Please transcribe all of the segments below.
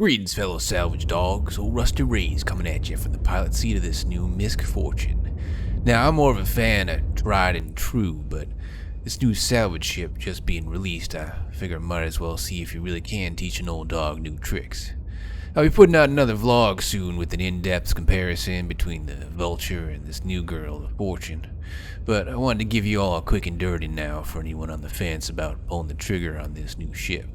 Greetings, fellow salvage dogs. Old Rusty Ray's coming at you from the pilot seat of this new MISC Fortune. Now, I'm more of a fan of tried and true, but this new salvage ship just being released, I figure I might as well see if you really can teach an old dog new tricks. I'll be putting out another vlog soon with an in-depth comparison between the Vulture and this new girl, the Fortune. But I wanted to give you all a quick and dirty now for anyone on the fence about pulling the trigger on this new ship.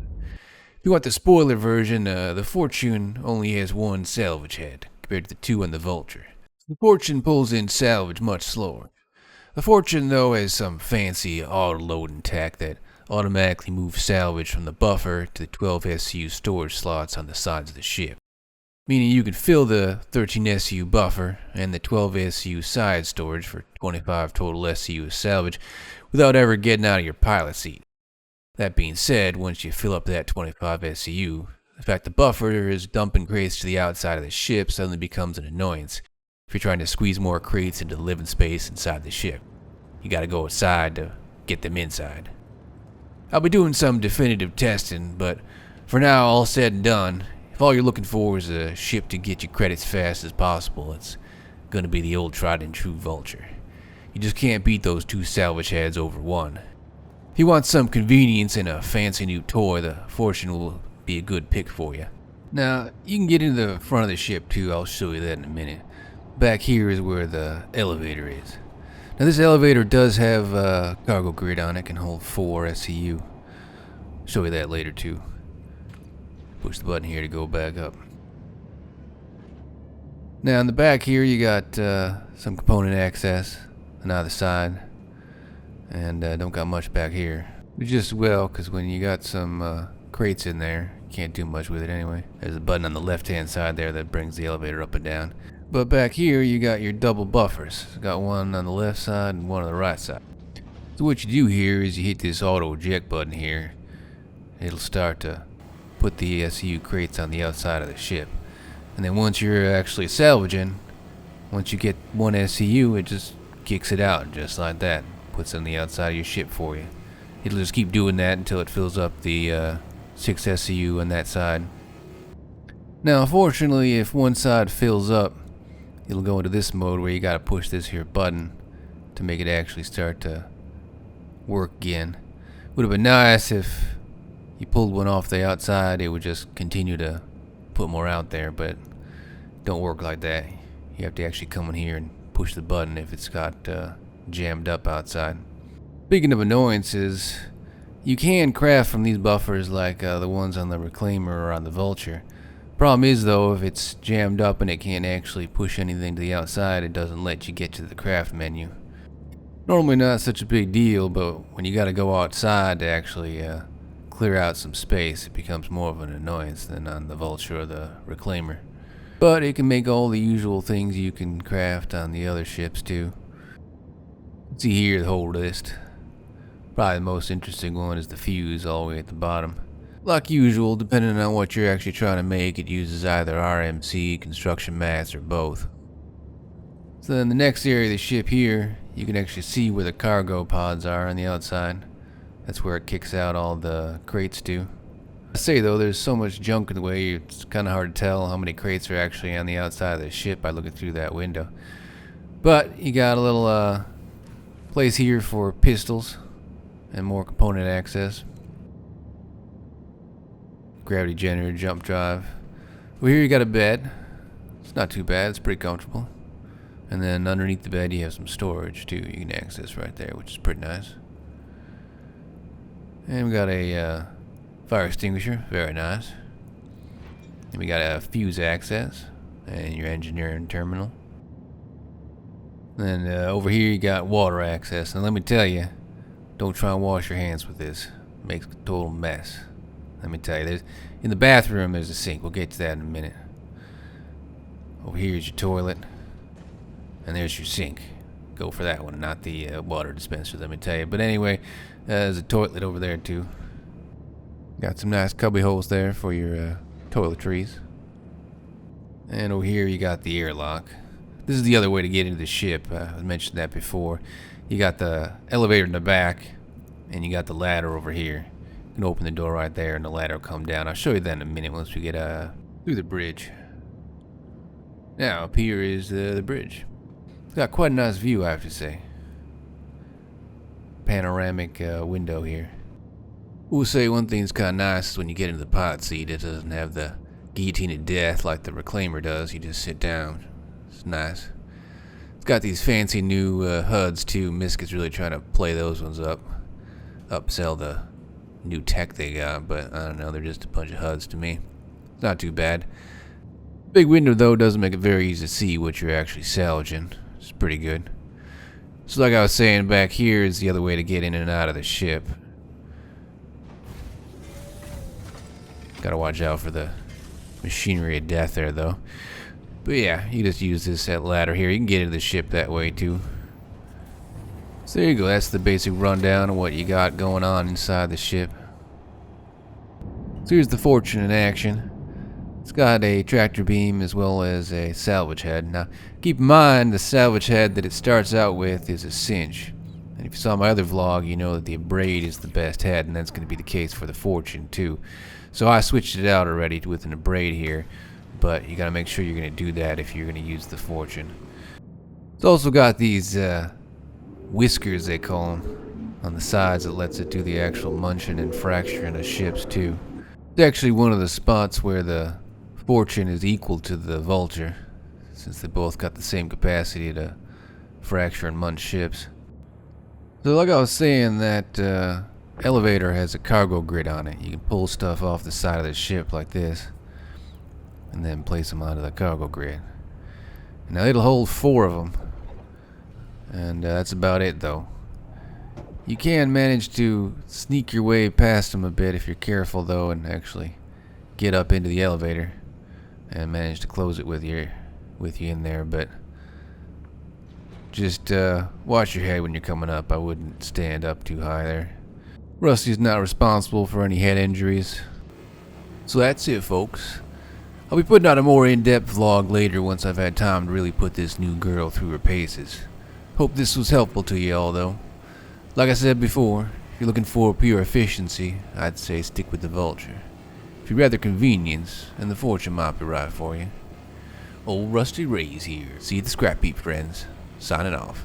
If you want the spoiler version, the Fortune only has one salvage head, compared to the two on the Vulture. The Fortune pulls in salvage much slower. The Fortune, though, has some fancy auto-loading tech that automatically moves salvage from the buffer to the 12 SCU storage slots on the sides of the ship. Meaning you can fill the 13 SCU buffer and the 12 SCU side storage for 25 total SCU salvage without ever getting out of your pilot seat. That being said, once you fill up that 25 SCU, the fact the buffer is dumping crates to the outside of the ship suddenly becomes an annoyance if you're trying to squeeze more crates into the living space inside the ship. You gotta go outside to get them inside. I'll be doing some definitive testing, but for now, all said and done, if all you're looking for is a ship to get you credits fast as possible, it's gonna be the old tried and true Vulture. You just can't beat those two salvage heads over one. If you want some convenience and a fancy new toy, the Fortune will be a good pick for you. Now, you can get into the front of the ship too, I'll show you that in a minute. Back here is where the elevator is. Now this elevator does have a cargo grid on it, can hold 4 SCU. Show you that later too. Push the button here to go back up. Now in the back here you got some component access on either side. And don't got much back here. But just well, because when you got some crates in there, you can't do much with it anyway. There's a button on the left hand side there that brings the elevator up and down. But back here you got your double buffers. Got one on the left side and one on the right side. So what you do here is you hit this auto eject button here. It'll start to put the SCU crates on the outside of the ship. And then once you're actually salvaging, once you get one SCU, it just kicks it out just like that. Puts it on the outside of your ship for you. It'll just keep doing that until it fills up the 6 SCU on that side. Now, unfortunately, if one side fills up, it'll go into this mode where you gotta push this here button to make it actually start to work again. Would have been nice if you pulled one off the outside, it would just continue to put more out there, but it don't work like that. You have to actually come in here and push the button if it's got jammed up outside. Speaking of annoyances, you can craft from these buffers like the ones on the Reclaimer or on the Vulture. Problem is though, if it's jammed up and it can't actually push anything to the outside, it doesn't let you get to the craft menu. Normally not such a big deal, but when you gotta go outside to actually clear out some space, it becomes more of an annoyance than on the Vulture or the Reclaimer. But it can make all the usual things you can craft on the other ships too. See here the whole list. Probably the most interesting one is the fuse all the way at the bottom. Like usual, depending on what you're actually trying to make, it uses either RMC, construction mats, or both. So then the next area of the ship here, you can actually see where the cargo pods are on the outside. That's where it kicks out all the crates to. I say though, there's so much junk in the way, it's kind of hard to tell how many crates are actually on the outside of the ship by looking through that window. But you got a little place here for pistols and more component access. Gravity generator, jump drive. Well, here you got a bed. It's not too bad, it's pretty comfortable. And then underneath the bed you have some storage too you can access right there, which is pretty nice. And we got a fire extinguisher, very nice. And we got a fuse access and your engineering terminal. And then over here you got water access, and let me tell you, don't try and wash your hands with this. It makes a total mess. Let me tell you, in the bathroom there's a sink. We'll get to that in a minute. Over here is your toilet, and there's your sink. Go for that one, not the water dispenser, let me tell you. But anyway, there's a toilet over there too. Got some nice cubby holes there for your toiletries. And over here you got the airlock. This is the other way to get into the ship. I mentioned that before. You got the elevator in the back, and you got the ladder over here. You can open the door right there, and the ladder will come down. I'll show you that in a minute once we get through the bridge. Now, up here is the bridge. It's got quite a nice view, I have to say. Panoramic window here. We'll say one thing's kind of nice is when you get into the pilot seat, it doesn't have the guillotine of death like the Reclaimer does. You just sit down. It's nice. It's got these fancy new HUDs too. MISC is really trying to play those ones up. Upsell the new tech they got, but I don't know, they're just a bunch of HUDs to me. It's not too bad. Big window though doesn't make it very easy to see what you're actually salvaging. It's pretty good. So like I was saying, back here is the other way to get in and out of the ship. Gotta watch out for the machinery of death there though. But yeah, you just use this ladder here. You can get into the ship that way too. So there you go, that's the basic rundown of what you got going on inside the ship. So here's the Fortune in action. It's got a tractor beam as well as a salvage head. Now, keep in mind the salvage head that it starts out with is a cinch. And if you saw my other vlog, you know that the abrade is the best head, and that's going to be the case for the Fortune too. So I switched it out already with an abrade here, but you got to make sure you're going to do that if you're going to use the Fortune. It's also got these whiskers, they call them, on the sides that lets it do the actual munching and fracturing of ships too. It's actually one of the spots where the Fortune is equal to the Vulture, since they both got the same capacity to fracture and munch ships. So like I was saying, that elevator has a cargo grid on it. You can pull stuff off the side of the ship like this, and then place them onto the cargo grid. Now it'll hold 4 of them, and that's about it though. You can manage to sneak your way past them a bit if you're careful though, and actually get up into the elevator and manage to close it with you in there, but just watch your head when you're coming up. I wouldn't stand up too high there. Rusty's not responsible for any head injuries. So that's it, folks. I'll be putting out a more in-depth vlog later once I've had time to really put this new girl through her paces. Hope this was helpful to you all though. Like I said before, if you're looking for pure efficiency, I'd say stick with the Vulture. If you'd rather convenience, then the Fortune might be right for you. Old Rusty Ray's here. See you at the scrap heap, friends. Signing off.